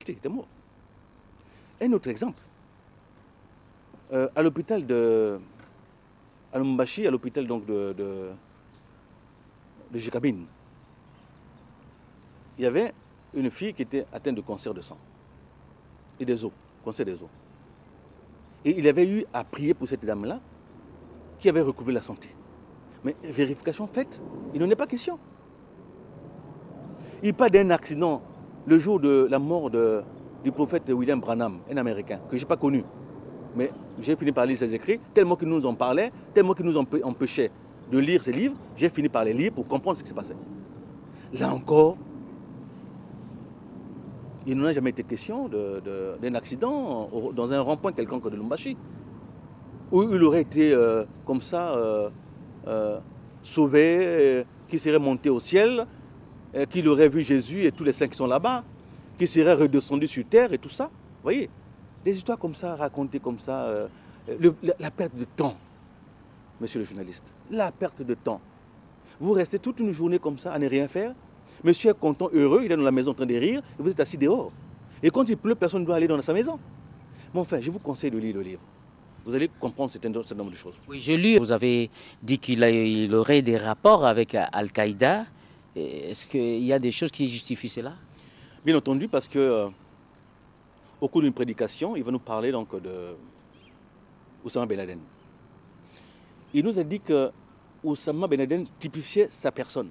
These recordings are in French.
Il était mort. Un autre exemple. À l'hôpital de à Lumbashi, à l'hôpital donc de Jikabine, il y avait une fille qui était atteinte de cancer de sang et des os, cancer des os. Et il avait eu à prier pour cette dame-là qui avait recouvré la santé. Mais vérification faite, il n'en est pas question. Il parle d'un accident le jour de la mort du prophète William Branham, un Américain, que je n'ai pas connu. Mais j'ai fini par lire ses écrits, tellement qu'il nous en parlait, tellement qu'il nous empêchait de lire ses livres, j'ai fini par les lire pour comprendre ce qui se passait. Là encore, il n'en a jamais été question d'un accident dans un rond-point quelconque de Lumbashi, où il aurait été comme ça sauvé, qui serait monté au ciel, qu'il aurait vu Jésus et tous les saints qui sont là-bas, qui serait redescendu sur terre et tout ça. Vous voyez, des histoires comme ça, racontées comme ça, la perte de temps, monsieur le journaliste, la perte de temps. Vous restez toute une journée comme ça à ne rien faire. Monsieur est content, heureux, il est dans la maison en train de rire, et vous êtes assis dehors. Et quand il pleut, personne ne doit aller dans sa maison. Mais enfin, je vous conseille de lire le livre. Vous allez comprendre certain nombre de choses. Oui, j'ai lu, vous avez dit qu'il aurait des rapports avec Al-Qaïda. Est-ce qu'il y a des choses qui justifient cela? Bien entendu, parce que au cours d'une prédication, il va nous parler donc de Oussama Ben Laden. Il nous a dit que Oussama Ben Laden typifiait sa personne.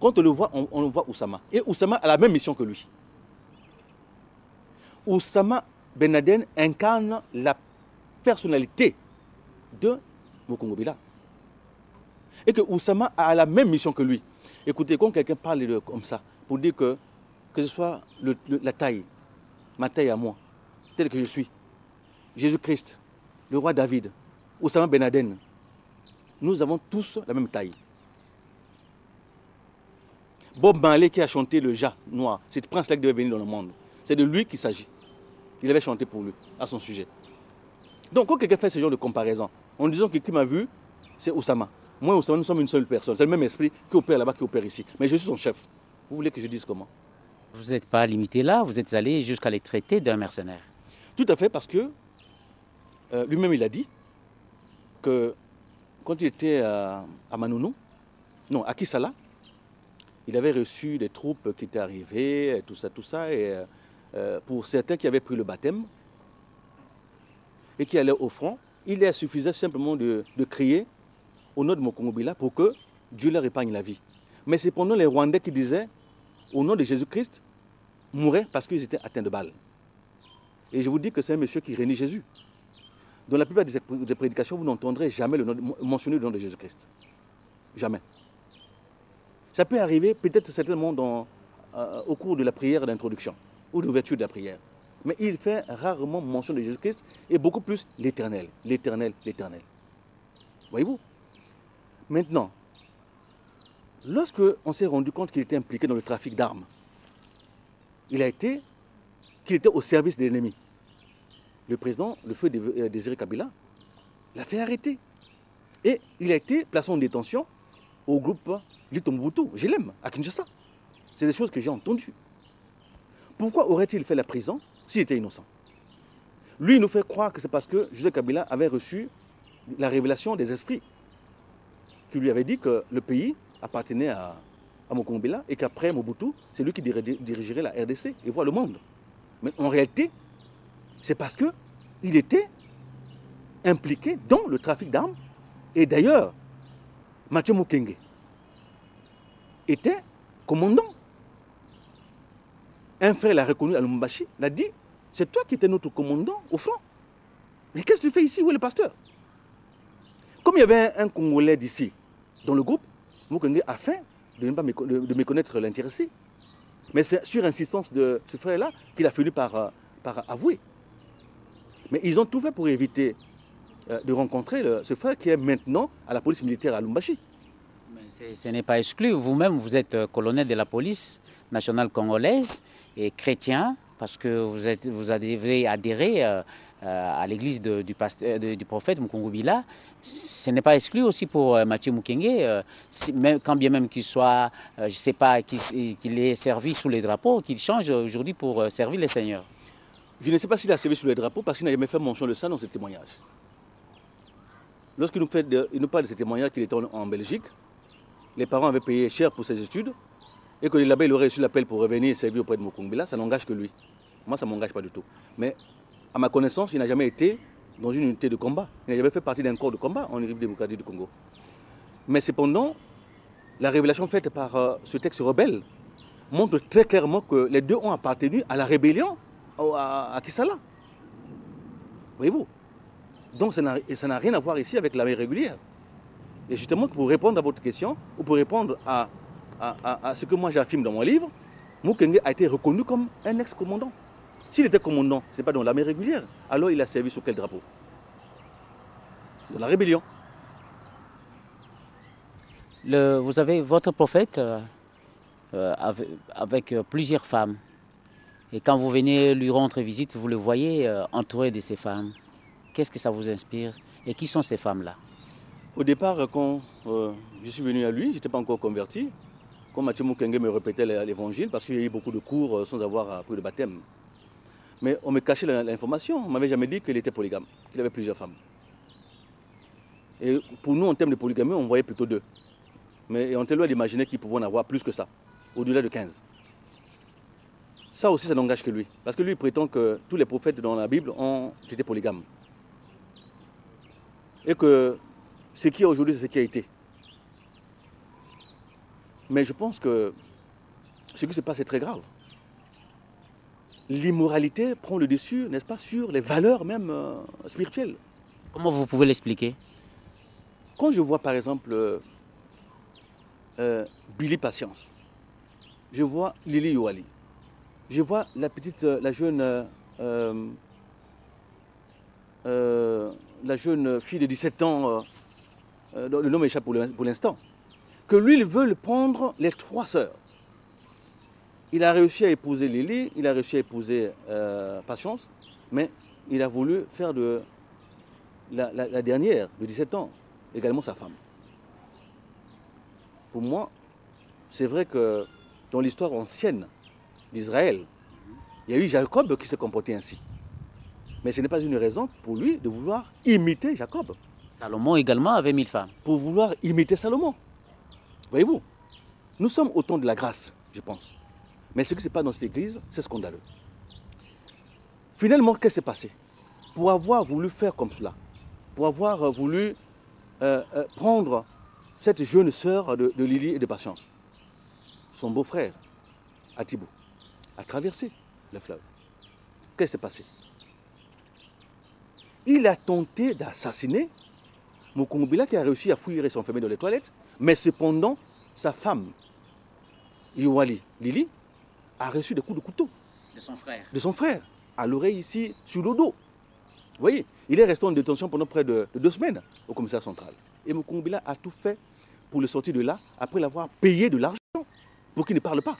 Quand on le voit, on le voit Oussama. Et Oussama a la même mission que lui. Oussama Ben Laden incarne la personnalité de Mokongobila. Et que Oussama a la même mission que lui. Écoutez, quand quelqu'un parle comme ça, pour dire que ce soit la taille, ma taille à moi, tel que je suis, Jésus-Christ, le roi David, Oussama Ben Laden, nous avons tous la même taille. Bob Marley qui a chanté le Ja noir, c'est ce prince-là qui devait venir dans le monde. C'est de lui qu'il s'agit. Il avait chanté pour lui, à son sujet. Donc quand quelqu'un fait ce genre de comparaison, en disant que qui m'a vu, c'est Oussama. Moi et Oussama, nous sommes une seule personne. C'est le même esprit qui opère là-bas, qui opère ici. Mais je suis son chef. Vous voulez que je dise comment? Vous n'êtes pas limité là, vous êtes allé jusqu'à les traiter d'un mercenaire. Tout à fait, parce que lui-même il a dit que quand il était à Manounou, non, à Kissala, il avait reçu des troupes qui étaient arrivées, tout ça, et pour certains qui avaient pris le baptême et qui allaient au front, il leur suffisait simplement de crier au nom de Mokongobila pour que Dieu leur épargne la vie. Mais c'est pendant les Rwandais qui disaient, au nom de Jésus-Christ, mouraient parce qu'ils étaient atteints de balles. Et je vous dis que c'est un monsieur qui renie Jésus. Dans la plupart des prédications, vous n'entendrez jamais mentionner le nom de Jésus-Christ. Jamais. Ça peut arriver peut-être certainement au cours de la prière d'introduction ou d'ouverture de la prière. Mais il fait rarement mention de Jésus-Christ et beaucoup plus l'Éternel, l'Éternel, l'Éternel. Voyez-vous? Maintenant, lorsque on s'est rendu compte qu'il était impliqué dans le trafic d'armes, qu'il était au service de l'ennemi. Le président, le feu Désiré Kabila, l'a fait arrêter. Et il a été placé en détention au groupe Litombutu, je l'aime, à Kinshasa. C'est des choses que j'ai entendues. Pourquoi aurait-il fait la prison s'il était innocent? Lui, il nous fait croire que c'est parce que Joseph Kabila avait reçu la révélation des esprits qui lui avait dit que le pays appartenait à Mokongobila et qu'après Mobutu, c'est lui qui dirigerait la RDC et voir le monde. Mais en réalité, c'est parce qu'il était impliqué dans le trafic d'armes. Et d'ailleurs, Mathieu Mukenge était commandant. Un frère l'a reconnu à Lumbashi, l'a dit, c'est toi qui étais notre commandant au front. Mais qu'est-ce que tu fais ici? Où est le pasteur? Comme il y avait un Congolais d'ici dans le groupe, Mukenge a fait de méconnaître l'intéressé. Mais c'est sur insistance de ce frère-là qu'il a fini par avouer. Mais ils ont tout fait pour éviter de rencontrer ce frère qui est maintenant à la police militaire à Lumbashi. Mais ce n'est pas exclu. Vous-même, vous êtes colonel de la police nationale congolaise et chrétien. parce que vous avez adhéré à l'église du prophèt Mukungubila. Ce n'est pas exclu aussi pour Mathieu Mukenge, quand bien même qu'il soit, je ne sais pas, qu'il ait servi sous les drapeaux, qu'il change aujourd'hui pour servir les seigneurs. Je ne sais pas s'il a servi sous les drapeaux parce qu'il n'a jamais fait mention de ça dans ses témoignages. Lorsqu'il nous parle de ces témoignages qu'il était en Belgique, les parents avaient payé cher pour ses études, et que là-bas il aurait reçu l'appel pour revenir et servir auprès de Mukungubila, ça n'engage que lui. Moi, ça ne m'engage pas du tout. Mais à ma connaissance, il n'a jamais été dans une unité de combat. Il n'a jamais fait partie d'un corps de combat en République démocratique du Congo. Mais cependant, la révélation faite par ce texte rebelle montre très clairement que les deux ont appartenu à la rébellion à Kisala. Voyez-vous? Donc ça n'a rien à voir ici avec l'armée régulière. Et justement, pour répondre à votre question, ou pour répondre à ce que moi j'affirme dans mon livre, Mukenge a été reconnu comme un ex-commandant. S'il était commandant, ce n'est pas dans l'armée régulière, alors il a servi sous quel drapeau? Dans la rébellion. Vous avez votre prophète avec plusieurs femmes. Et quand vous venez lui rendre visite, vous le voyez entouré de ces femmes. Qu'est-ce que ça vous inspire? Et qui sont ces femmes-là? Au départ, quand je suis venu à lui, je n'étais pas encore converti. Quand Mathieu Mukenge me répétait l'évangile, parce qu'il y a eu beaucoup de cours sans avoir appris le baptême. Mais on me cachait l'information, on ne m'avait jamais dit qu'il était polygame, qu'il avait plusieurs femmes. Et pour nous, en termes de polygamie, on voyait plutôt 2. Mais on était loin d'imaginer qu'il pouvait en avoir plus que ça, au-delà de 15. Ça aussi, ça n'engage que lui. Parce que lui, il prétend que tous les prophètes dans la Bible ont été polygames. Et que ce qui est aujourd'hui, c'est ce qui a été. Mais je pense que ce qui se passe est très grave. L'immoralité prend le dessus, n'est-ce pas, sur les valeurs même spirituelles. Comment vous pouvez l'expliquer? Quand je vois par exemple Billy Patience, je vois Lily Youali, je vois la jeune fille de 17 ans, le nom m'échappe pour l'instant, que lui, il veut prendre les 3 sœurs. Il a réussi à épouser Lily, il a réussi à épouser Patience, mais il a voulu faire de la dernière, de 17 ans, également sa femme. Pour moi, c'est vrai que dans l'histoire ancienne d'Israël, il y a eu Jacob qui s'est comporté ainsi. Mais ce n'est pas une raison pour lui de vouloir imiter Jacob. Salomon également avait 1000 femmes. Pour vouloir imiter Salomon. Voyez-vous, nous sommes au temps de la grâce, je pense. Mais ce qui se passe dans cette église, c'est scandaleux. Finalement, qu'est-ce qui s'est passé? Pour avoir voulu faire comme cela, pour avoir voulu prendre cette jeune sœur de Lily et de Patience, son beau-frère, Atibou, a traversé le fleuve. Qu'est-ce qui s'est passé? Il a tenté d'assassiner Mukungubila qui a réussi à fuir et s'enfermer dans les toilettes, mais cependant, sa femme, Youali, Lily, a reçu des coups de couteau. De son frère. De son frère, à l'oreille ici, sur le dos. Vous voyez, il est resté en détention pendant près de 2 semaines au commissariat central. Et Mukungubila a tout fait pour le sortir de là, après l'avoir payé de l'argent, pour qu'il ne parle pas.